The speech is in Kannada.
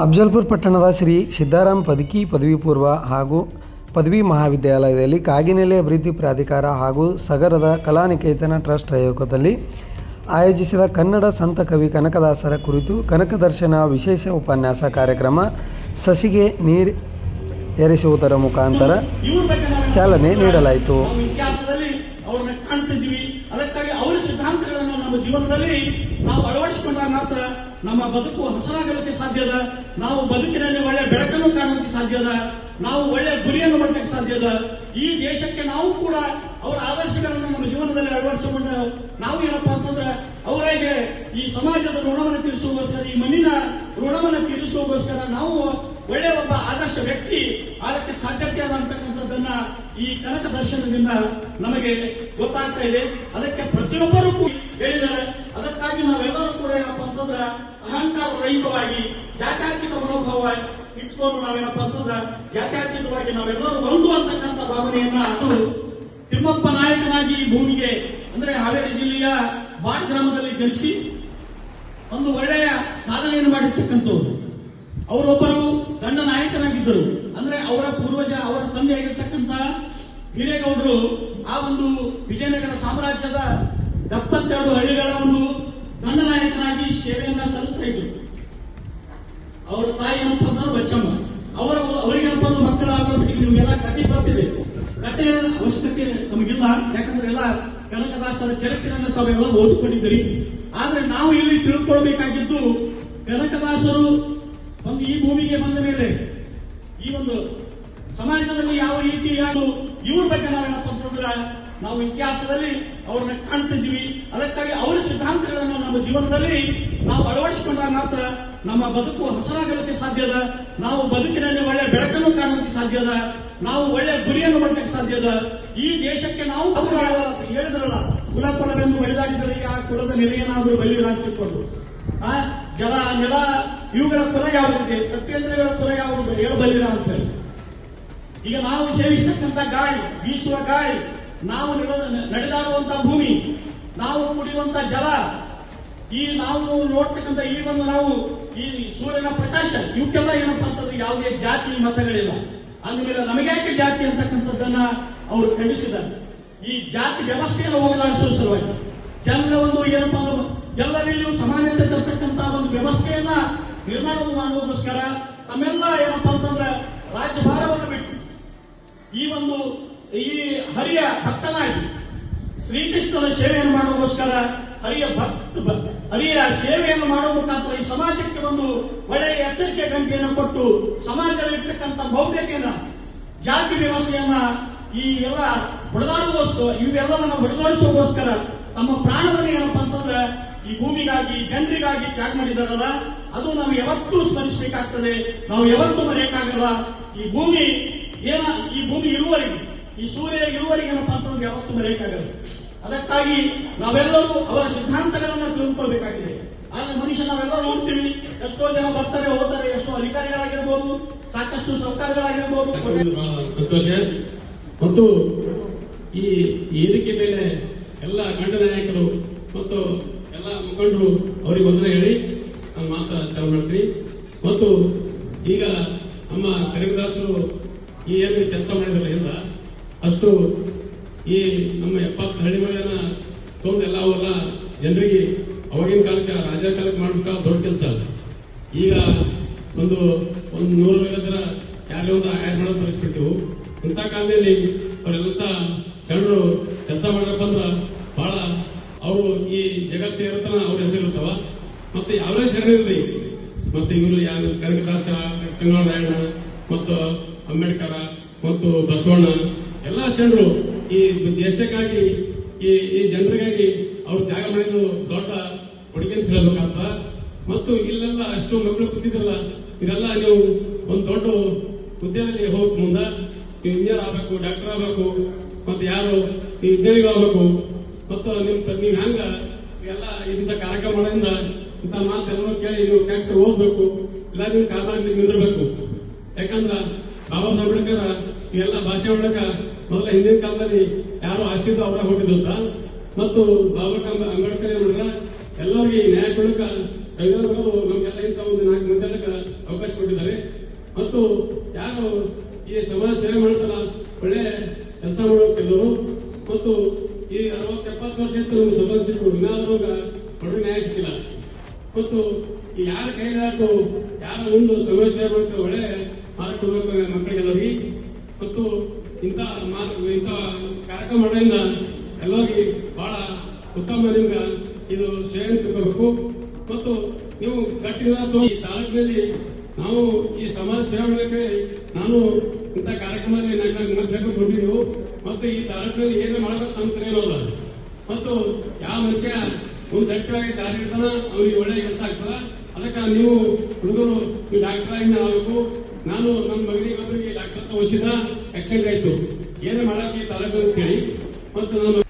ಅಫಜಲ್ಪುರ ಪಟ್ಟಣದ ಶ್ರೀ ಸಿದ್ದಾರಾಮ್ ಪದಕಿ ಪದವಿ ಪೂರ್ವ ಹಾಗೂ ಪದವಿ ಮಹಾವಿದ್ಯಾಲಯದಲ್ಲಿ ಕಾಗಿನೆಲೆ ಅಭಿವೃದ್ಧಿ ಪ್ರಾಧಿಕಾರ ಹಾಗೂ ಸಗರದ ಕಲಾನಿಕೇತನ ಟ್ರಸ್ಟ್ ಸಹಯೋಗದಲ್ಲಿ ಆಯೋಜಿಸಿದ ಕನ್ನಡ ಸಂತ ಕವಿ ಕನಕದಾಸರ ಕುರಿತು ಕನಕದರ್ಶನ ವಿಶೇಷ ಉಪನ್ಯಾಸ ಕಾರ್ಯಕ್ರಮ ಸಸಿಗೆ ನೀರು ಎರಸುವುದರ ಮುಖಾಂತರ ಚಾಲನೆ ನೀಡಲಾಯಿತು. ಅವ್ರನ್ನ ಕಾಣ್ತಿದ್ದೀವಿ. ಅದಕ್ಕಾಗಿ ಅವರ ಸಿದ್ಧಾಂತಗಳನ್ನು ನಮ್ಮ ಜೀವನದಲ್ಲಿ ನಾವು ಅಳವಡಿಸಿಕೊಂಡಾಗ ಮಾತ್ರ ನಮ್ಮ ಬದುಕು ಹಸನಾಗಲಿಕ್ಕೆ ಸಾಧ್ಯದ. ನಾವು ಬದುಕಿನಲ್ಲಿ ಒಳ್ಳೆ ಬೆಳಕನ್ನು ಕಾಣಲಿಕ್ಕೆ ಸಾಧ್ಯದ. ನಾವು ಒಳ್ಳೆ ಗುರಿಯನ್ನು ಮಾಡಲಿಕ್ಕೆ ಸಾಧ್ಯದ. ಈ ದೇಶಕ್ಕೆ ನಾವು ಕೂಡ ಅವರ ಆದರ್ಶಗಳನ್ನು ನಮ್ಮ ಜೀವನದಲ್ಲಿ ಅಳವಡಿಸಿಕೊಂಡು ನಾವು ಏನಪ್ಪಾ ಅಂತಂದ್ರೆ ಅವರಿಗೆ ಈ ಸಮಾಜದ ಋಣವನ್ನು ತೀರಿಸುವುದಕ್ಕೋಸ್ಕರ, ಈ ಮಣ್ಣಿನ ಋಣವನ್ನು ತೀರಿಸುವುದಕ್ಕೋಸ್ಕರ ನಾವು ಒಳ್ಳೆಯ ಒಬ್ಬ ಆದರ್ಶ ವ್ಯಕ್ತಿ ಆಗಕ್ಕೆ ಸಾಧ್ಯತೆ ಅಂತಕ್ಕಂಥದ್ದನ್ನ ಈ ಕನಕ ದರ್ಶನದಿಂದ ನಮಗೆ ಗೊತ್ತಾಗ್ತಾ ಇದೆ. ಅದಕ್ಕೆ ಪ್ರತಿಯೊಬ್ಬರೂ ಕೂಡ ಹೇಳಿದ್ದಾರೆ. ಅದಕ್ಕಾಗಿ ನಾವೆಲ್ಲರೂ ಕೂಡ ಏನಪ್ಪಾ ಅಂತಂದ್ರೆ ಅಹಂಕಾರ ರಹಿತವಾಗಿ ಜಾತ್ಯಾತೀತ ಮನೋಭಾವ ಇಟ್ಕೊಂಡು ನಾವೇನಪ್ಪಾ ಅಂತಂದ್ರೆ ಜಾತ್ಯಾತೀತವಾಗಿ ನಾವೆಲ್ಲರೂ ಒಂದು ಅಂತಕ್ಕಂಥ ಭಾವನೆಯನ್ನ ಅದು ತಿಮ್ಮಪ್ಪ ನಾಯಕನಾಗಿ ಈ ಭೂಮಿಗೆ ಅಂದ್ರೆ ಹಾವೇರಿ ಜಿಲ್ಲೆಯ ಬಾಡ್ ಗ್ರಾಮದಲ್ಲಿ ಜನಿಸಿ ಒಂದು ಒಳ್ಳೆಯ ಸಾಧನೆಯನ್ನು ಮಾಡಿರ್ತಕ್ಕಂಥವ್ರು. ಅವರೊಬ್ಬರು ದಂಡ ನಾಯಕನಾಗಿದ್ದರು. ಅಂದ್ರೆ ಅವರ ಪೂರ್ವಜ, ಅವರ ತಂದೆಯಾಗಿರ್ತಕ್ಕಂಥ ಹಿರೇಗೌಡರು ಆ ಒಂದು ವಿಜಯನಗರ ಸಾಮ್ರಾಜ್ಯದ 72 ಹಳ್ಳಿಗಳ ಒಂದು ದಂಡ ನಾಯಕನಾಗಿ ಸೇವೆಯನ್ನ ಸಲ್ಲಿಸ್ತಾ ಇದ್ರು. ಅವರ ತಾಯಿ ಏನಪ್ಪ ಅಂದ್ರೆ ಬಚ್ಚಮ್ಮ. ಅವರಿಗೇನಪ್ಪ ಅಂದ್ರೆ ಮಕ್ಕಳಾಗೋದಕ್ಕೆ ನಿಮಗೆಲ್ಲ ಕತೆ ಬರ್ತಿದೆ. ಕಥೆಯ ಅವಶ್ಯಕತೆ ನಮಗಿಲ್ಲ, ಯಾಕಂದ್ರೆ ಎಲ್ಲ ಕನಕದಾಸರ ಚರಿತ್ರೆಯನ್ನು ತಾವೆಲ್ಲ ಓದಿಕೊಂಡಿದ್ದೀರಿ. ಆದ್ರೆ ನಾವು ಇಲ್ಲಿ ತಿಳ್ಕೊಳ್ಬೇಕಾಗಿದ್ದು ಕನಕದಾಸರು ಒಂದು ಈ ಭೂಮಿಗೆ ಬಂದ ಮೇಲೆ ಈ ಒಂದು ಸಮಾಜದಲ್ಲಿ ಯಾವ ರೀತಿ ಇವ್ರ ಬಗ್ಗೆ ನಾವೇನಪ್ಪ ಅಂತಂದ್ರೆ ನಾವು ಇತಿಹಾಸದಲ್ಲಿ ಅವ್ರನ್ನ ಕಾಣ್ತಿದ್ದೀವಿ. ಅದಕ್ಕಾಗಿ ಅವರ ಸಿದ್ಧಾಂತಗಳನ್ನು ನಮ್ಮ ಜೀವನದಲ್ಲಿ ನಾವು ಅಳವಡಿಸಿಕೊಂಡಾಗ ಮಾತ್ರ ನಮ್ಮ ಬದುಕು ಹಸನಾಗಲಿಕ್ಕೆ ಸಾಧ್ಯದ. ನಾವು ಬದುಕಿನಲ್ಲಿ ಒಳ್ಳೆ ಬೆಳಕನ್ನು ಕಾಣಲಿಕ್ಕೆ ಸಾಧ್ಯದ. ನಾವು ಒಳ್ಳೆ ಗುರಿಯನ್ನು ಮಾಡಲಿಕ್ಕೆ ಸಾಧ್ಯದ. ಈ ದೇಶಕ್ಕೆ ನಾವು ಹೇಳಿದ್ರಲ್ಲ, ಕುಲವೆಂದು ಒಡೆದಾಡಿದರೆ ಆ ಕುಲದ ನೆಲೆಯನ್ನಾದರೂ ಬಲಿಯಾಗಿಕೊಂಡು ಆ ಜಲ ನೆಲ ಇವುಗಳ ಕುಲ ಯಾವುದಿದೆ, ತತ್ವೇಂದ್ರಗಳ ಕುಲ ಯಾವುದು ಹೇಳಬಲ್ಲಿರ ಅಂತ ಹೇಳಿ. ಈಗ ನಾವು ಸೇವಿಸತಕ್ಕಂಥ ಗಾಳಿ, ಬೀಸುವ ಗಾಳಿ, ನಾವು ನಡೆದಾಡುವಂತಹ ಭೂಮಿ, ನಾವು ಕುಡಿಯುವಂತ ಜಲ, ಈ ನಾವು ನೋಡ್ತಕ್ಕಂಥ ಈ ಒಂದು ನಾವು ಈ ಸೂರ್ಯನ ಪ್ರಕಾಶ, ಇವಕ್ಕೆಲ್ಲ ಏನಪ್ಪಾ ಅಂತಂದ್ರೆ ಯಾವುದೇ ಜಾತಿ ಮತಗಳಿಲ್ಲ. ಅಂದಮೇಲೆ ನಮಗ್ಯಾಕೆ ಜಾತಿ ಅಂತಕ್ಕಂಥದ್ದನ್ನ ಅವರು ಖಂಡಿಸಿದ್ದಾರೆ. ಈ ಜಾತಿ ವ್ಯವಸ್ಥೆಯನ್ನು ಹೋಗಲಾಡಿಸುವ ಸಲುವಾಗಿ ಜನರ ಒಂದು ಏನಪ್ಪಾ ಅಂದ್ರೆ ಎಲ್ಲರಲ್ಲಿಯೂ ಸಮಾನತೆ ತರ್ತಕ್ಕಂಥ ಒಂದು ವ್ಯವಸ್ಥೆಯನ್ನ ನಿರ್ಮಾಣ ಮಾಡುವುದಕ್ಕೋಸ್ಕರ ತಮ್ಮೆಲ್ಲ ಏನಪ್ಪಾ ಅಂತಂದ್ರೆ ರಾಜ್ಯಭಾರವನ್ನು ಬಿಟ್ಟು ಈ ಹರಿಯ ಭಕ್ತನಾಗಿ ಶ್ರೀಕೃಷ್ಣನ ಸೇವೆಯನ್ನು ಮಾಡುವುದಕ್ಕೋಸ್ಕರ ಹರಿಯ ಸೇವೆಯನ್ನು ಮಾಡುವ ಮುಖಾಂತರ ಈ ಸಮಾಜಕ್ಕೆ ಒಂದು ಒಳ್ಳೆಯ ಎಚ್ಚರಿಕೆ ಗಂಟೆಯನ್ನು ಕೊಟ್ಟು ಸಮಾಜದಲ್ಲಿರ್ತಕ್ಕಂಥ ಮೌಢ್ಯತೆಯನ್ನ, ಜಾತಿ ವ್ಯವಸ್ಥೆಯನ್ನ ಈ ಎಲ್ಲ ಹೊಡೆದಾಡುವುದಕ್ಕೋಸ್ಕರ, ಇವೆಲ್ಲವನ್ನ ಹೊಡೆದಾಡಿಸುವುದಕ್ಕೋಸ್ಕರ ತಮ್ಮ ಪ್ರಾಣವನ್ನು ಏನಪ್ಪಾ ಅಂತಂದ್ರೆ ಈ ಭೂಮಿಗಾಗಿ, ಜನರಿಗಾಗಿ ತ್ಯಾಗ ಮಾಡಿದಾರಲ್ಲ, ಅದು ನಾವು ಯಾವತ್ತೂ ಸ್ಮರಿಸಬೇಕಾಗ್ತದೆ. ನಾವು ಯಾವತ್ತೂ ಮರೆಯಕ್ಕಾಗಲ್ಲ. ಈ ಭೂಮಿ ಇರುವವರೆಗೆ, ಈ ಸೂರ್ಯ ಇರುವವರೆಗೆ ಏನಪ್ಪಾ ಅಂತಂದ್ರೆ ಯಾವತ್ತೂ ಮರೆಯಕ್ಕಾಗಲ್ಲ. ಅದಕ್ಕಾಗಿ ನಾವೆಲ್ಲರೂ ಅವರ ಸಿದ್ಧಾಂತಗಳನ್ನ ತಿಳ್ಕೊಳ್ಬೇಕಾಗಿದೆ. ಆದ್ರೆ ಮನುಷ್ಯ ನಾವೆಲ್ಲರೂ ನೋಡ್ತೀವಿ, ಎಷ್ಟೋ ಜನ ಬರ್ತಾರೆ ಹೋಗ್ತಾರೆ, ಎಷ್ಟೋ ಅಧಿಕಾರಿಗಳಾಗಿರ್ಬೋದು, ಸಾಕಷ್ಟು ಸರ್ಕಾರಗಳಾಗಿರ್ಬೋದು. ಸಂತೋಷ. ಮತ್ತು ಈ ವೇದಿಕೆ ಮೇಲೆ ಎಲ್ಲ ಗಂಡ ನಾಯಕರು ಮತ್ತು ಎಲ್ಲ ಮುಖಂಡರು ಅವರಿಗೆ ವಂದನೆ ಹೇಳಿ ನಾನು ಮಾತ್ರ ಚಾಲು ಮಾಡ್ತೀನಿ. ಮತ್ತು ಈಗ ನಮ್ಮ ಕನಕದಾಸರು ಈ ಏನು ಕೆಲಸ ಮಾಡಿದ್ರಿಂದ ಅಷ್ಟು ಈ ನಮ್ಮ 70 ಹಳ್ಳಿಗಳನ್ನ ತೊಂದು ಎಲ್ಲ ಜನರಿಗೆ ಅವಾಗಿನ ಕಾಲಕ್ಕೆ ರಾಜ ಕಾಲಕ್ಕೆ ಮಾಡ್ಬೇಕಾ ದೊಡ್ಡ ಕೆಲಸ ಅಲ್ಲ. ಈಗ ಒಂದು 150 ಯಾರೇ ಒಂದು ಆಯ್ಕೆ ಮಾಡೋ ಪರಿಸ್ಥಿತಿ. ಇಂಥ ಕಾಲದಲ್ಲಿ ಅವರೆಲ್ಲ ಸಣ್ಣರು ಕೆಲಸ ಮಾಡಪ್ಪ ಅಂದ್ರ ಬಹಳ ಅವರು ಈ ಜಗತ್ತೇ ಇರುತ್ತಾನ ಅವ್ರ ಹೆಸರು ಇರ್ತಾವ. ಮತ್ತೆ ಯಾವೇ ಶರಣರಿರ್ಲಿ, ಮತ್ತೆ ಇವರು ಯಾವ ಕನಕದಾಸ, ಸಂಗೊಳ್ಳ ಮತ್ತು ಅಂಬೇಡ್ಕರ ಮತ್ತು ಬಸವಣ್ಣ ಎಲ್ಲಾ ಶರಣರು ಈ ದೇಶಕ್ಕಾಗಿ ಈ ಜನರಿಗಾಗಿ ಅವ್ರು ತ್ಯಾಗ ಮಾಡಿದ್ದು ದೊಡ್ಡ ಕೊಡುಗೆ ಅಂತ ಹೇಳಬೇಕಾಗ್ತ. ಮತ್ತು ಇಲ್ಲೆಲ್ಲ ಅಷ್ಟು ಮಕ್ಕಳು ಕೂತಿದ್ರಲ್ಲ, ಇದೆಲ್ಲ ನೀವು ಒಂದು ದೊಡ್ಡ ಹುದ್ದೆಯಲ್ಲಿ ಹೋಗಕ್ ಮುಂದ ನೀವು ಇಂಜಿನಿಯರ್ ಆಗ್ಬೇಕು, ಡಾಕ್ಟರ್ ಆಗ್ಬೇಕು, ಮತ್ತೆ ಯಾರು ನೀವು ವಿಜ್ಞಾನಿಗಳಾಗಬೇಕು. ಮತ್ತು ನೀವು ಹೆಂಗ ಎಲ್ಲ ಇಂಥ ಕಾರ್ಯಕ್ರಮ ಮಾಡೋದ್ರಿಂದ ಇಂಥ ಮಾತೆಲ್ಲರೂ ಕೇಳಿ ನೀವು ಕರೆಕ್ಟ್ ಓದ್ಬೇಕು, ಇಲ್ಲ ನೀವು ಕಾಲದಲ್ಲಿ ನಿಂದಿರ್ಬೇಕು. ಯಾಕಂದ್ರ ಬಾಬಾ ಸಾಹೇಬ್ ಅಂಬೇಡ್ಕರ್ ಇವೆಲ್ಲ ಭಾಷೆ ಒಳಗ ಮೊದಲ ಹಿಂದಿನ ಕಾಲದಲ್ಲಿ ಯಾರು ಆಸ್ತಿದ್ದು ಅವರ ಹುಟ್ಟಿದಂತ. ಮತ್ತು ಬಾಬಾ ಅಂಬೇಡ್ಕರ್ ಏನ್ ಮಾಡ್ರ ಎಲ್ಲರಿಗೆ ನ್ಯಾಯ ಕೊಡಕ ಸಂವಿಧಾನ ನಮ್ಗೆಲ್ಲ ಇಂಥ ಒಂದು 4 ಮಂದಿ ಅವಕಾಶ ಸಿಕ್ಕಿಲ್ಲ. ಮತ್ತು ಈ ಯಾರ ಕೈಲಾಟು ಯಾರ ಒಂದು ಸಮಸ್ಯೆ ಮತ್ತು ಒಳ್ಳೆ ಮಾಡಿಕೊಡ್ಬೇಕು ಮಕ್ಕಳಿಗೆಲ್ಲರಿಗೆ. ಮತ್ತು ಇಂಥ ಕಾರ್ಯಕ್ರಮ ಮಾಡೋದ್ರಿಂದ ಎಲ್ಲರಿಗೆ ಬಹಳ ಉತ್ತಮದಿಂದ ಇದು ಸೇವೆ ತಿಳ್ಕೋಬೇಕು. ಮತ್ತು ನೀವು ಗಟ್ಟಿದ ಈ ತಾಲೂಕಿನಲ್ಲಿ ನಾವು ಈ ಸಮಾಜ ಸೇವೆ ಮಾಡಕ್ಕೆ ನಾನು ಇಂಥ ಕಾರ್ಯಕ್ರಮದಲ್ಲಿ ಬೇಕು ಕೊಟ್ಟಿದ್ದೆವು. ಮತ್ತು ಈ ತಾಲೂಕಿನಲ್ಲಿ ಏನು ಮಾಡಬೇಕು ಅಂತ ಇರೋಲ್ಲ. ಮತ್ತು ಯಾವ ಮನುಷ್ಯ ಒಂದು ದಟ್ಟವಾಗಿ ದಾರಿ ಇರ್ತಾನ ಅವ್ರಿಗೆ ಒಳ್ಳೆ ಕೆಲಸ ಆಗ್ತದ. ಅದಕ್ಕೆ ನೀವು ಹುಡುಗರು ಈ ಡಾಕ್ಟರ್ ಆಗಿ ಆಗಬೇಕು. ನಾನು ನನ್ನ ಮಗನಿಗೆ ಒಬ್ಬರಿಗೆ ಡಾಕ್ಟರ್ ಓದಿಸಿದ ಆಕ್ಸಿಡೆಂಟ್ ಆಯ್ತು, ಏನು ಮಾಡಕ್ಕೆ ತಾಲೂಕು ಅಂತ ಹೇಳಿ. ಮತ್ತು ನಾನು